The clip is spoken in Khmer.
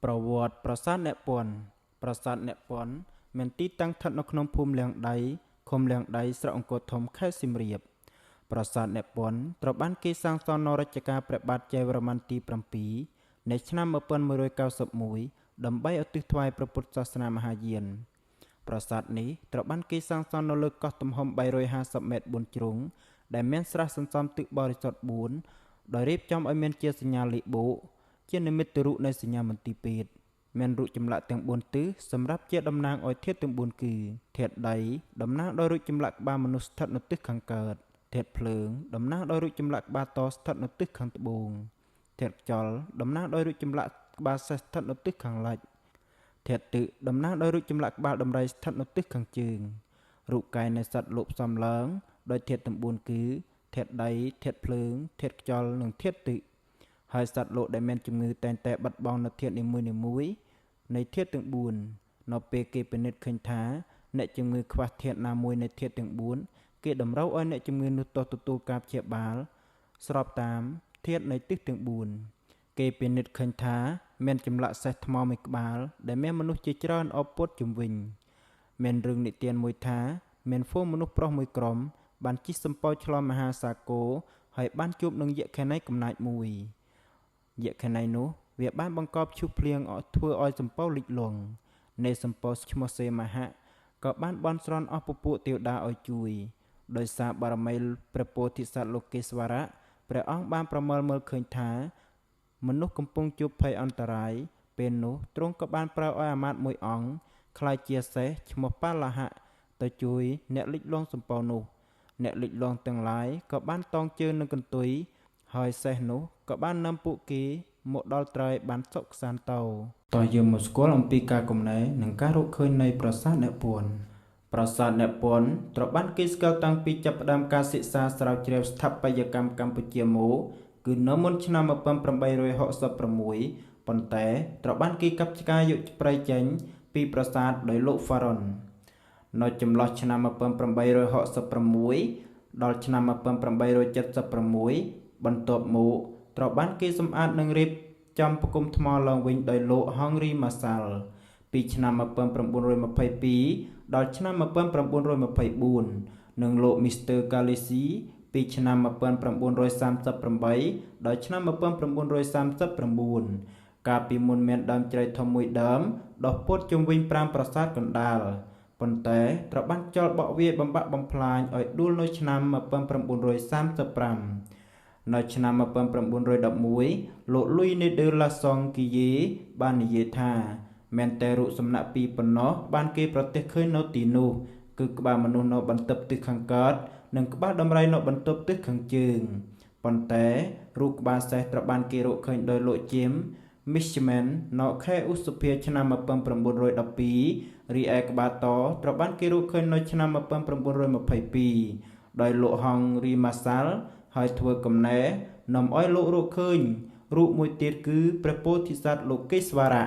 ប្រវត្តិប្រាសាទអ្នកពាន់ប្រាសាទអ្នកពាន់មានទីតាំងស្ថិតនៅក្នុងភូមិលៀងដៃឃុំលៀងដៃស្រុកអង្គរធំខេត្តសៀមរាបប្រាសាទអ្នកពាន់ត្រូវបានគេសាងសង់នៅរជ្ជកាលព្រះបាទជ័យវរ្ម័នទី7នៃឆ្នាំ1191ដើម្បីឧទ្ទិសថ្វាយព្រះពុទ្ធសាសនាមហាយានប្រាសាទនេះត្រូវបានគេសាងសង់នៅលើកោះទំហំ350ម៉ែត្របួនជ្រុងដែលមានស្រះសន្សំទឹកបរិសុទ្ធ4ដោយរៀបចំឲ្យមានជាសញ្ញាលេខបូកជានិមិត្តរូបនៃសញ្ញាមន្ទីរពេទ្យមានរូបចម្លាក់ទាំង4ទិសសម្រាប់ជាតំណាងឲ្យធាតុទាំង4គឺធាតុដីតំណាងដោយរូបចម្លាក់ក្បាលមនុស្សស្ថិតនៅទិសខាងកើតធាតុភ្លើងតំណាងដោយរូបចម្លាក់ក្បាលតស្ថិតនៅទិសខាងត្បូងធាតុខ្យល់តំណាងដោយរូបចម្លាក់ក្បាលសេះស្ថិតនៅទិសខាងលិចធាតុទឹកតំណាងដោយរូបចម្លាក់ក្បាលដំរីស្ថិតនៅទិសខាងជើងរូបកាយនៃសត្វលោកផ្សំឡើងដោយធាតុទាំង4គឺធាតុដីធាតុភ្លើងធាតុខ្យល់និងធាតុទឹកហើយសត្វលោកដែលមានជំងឺតែងតែបាត់បង់នូវធាតុនីមួយៗនៃធាតុទាំង4នៅពេលគេពិនិត្យឃើញថាអ្នកជំងឺខ្វះធាតុណាមួយនៃធាតុទាំង4គេតម្រូវឲ្យអ្នកជំងឺនោះទទួលការព្យាបាលស្របតាមធាតុនៃទិសទាំង4គេពិនិត្យឃើញថាមានចម្លាក់សេះថ្មមួយក្បាលដែលមានមនុស្សជាច្រើនអបពុតជុំវិញមានរឿងនិទានមួយថាមានហ្វូងមនុស្សប្រុសមួយក្រុមបានជិះសំពៅឆ្លងមហាសាគរហើយបានជួបនឹងយក្ខិនីកំណាចមួយយក្ខិនីនោះវាបានបង្កប់ឈូសភ្លៀងធ្វើឲ្យសំពៅលិចលង់នៃសំពៅឈ្មោះសេមហៈក៏បានបន់ស្រន់អស់ពពួកទេវតាឲ្យជួយដោយសារបារមីព្រះពោធិសត្វលោកេស្វរៈព្រះអង្គបានប្រមើលមើលឃើញថាមនុស្សកំពុងជួបភ័យអន្តរាយពេលនោះទ្រង់ក៏បានប្រើឲ្យអាមាត្យមួយអង្គក្លាយជាសេះឈ្មោះបាឡាហៈទៅជួយអ្នកលិចលង់សំពៅនោះអ្នកលិចលង់ទាំងឡាយក៏បានតោងជើងនឹងកន្ទុយហើយសេះនោះក៏បាននាំពួកគេមកដល់ត្រើយបានសុខសាន្តទៅតយើងមកស្គាល់អំពីការកំណែនិងការរកឃើញនៃប្រាសាទអ្នកពាន់ប្រាសាទអ្នកពាន់ត្រូវបានគេស្គាល់តាំងពីចាប់ផ្ដើមការសិក្សាស្រាវជ្រាវស្ថាបត្យកម្មកម្ពុជាមកគឺនៅមុនឆ្នាំ1866ប៉ុន្តែត្រូវបានគេកាប់ឆ្ការយកព្រៃចេញពីប្រាសាទដោយលោកហ្វារុននៅចន្លោះឆ្នាំ1866ដល់ឆ្នាំ1876បន្ទាប់មកត្រូវបានគេសម្អាតនិងរៀបចំផ្គុំថ្មឡើងវិញដោយលោក Henry Marshall ពីឆ្នាំ1922ដល់ឆ្នាំ1924និងលោក Mr. Galacy ពីឆ្នាំ1938ដល់ឆ្នាំ1939កាលពីមុនមានដើមជ្រៃធំមួយដើមដុះពោតជុំវិញ5ប្រាសាទកណ្ដាលប៉ុន្តែត្រូវបានចោលបក់វាយបំបាក់បំផ្លាញឲ្យដួលនៅឆ្នាំ1935នៅឆ្នាំ1911លោក Louis de Lasson Guier បាននិយាយថាមានតែរូបសំណាកពីរប៉ុណ្ណោះបានគេប្រទះឃើញនៅទីនោះគឺក្បាលមនុស្សនៅបន្ទប់ទិសខាងកើតនិងក្បាលដំរីនៅបន្ទប់ទិសខាងជើងប៉ុន្តែរូបក្បាលសេះត្រូវបានគេរកឃើញដោយលោក James Mishman នៅខែឧសភាឆ្នាំ1912រីឯក្បាលតត្រូវបានគេរកឃើញនៅឆ្នាំ1922ដោយលោក Henry Marshall ហើយធ្វើកំណែនាំឲ្យលោករកឃើញរូបមួយទៀតគឺព្រះពោធិសត្វលោកេស្វរៈ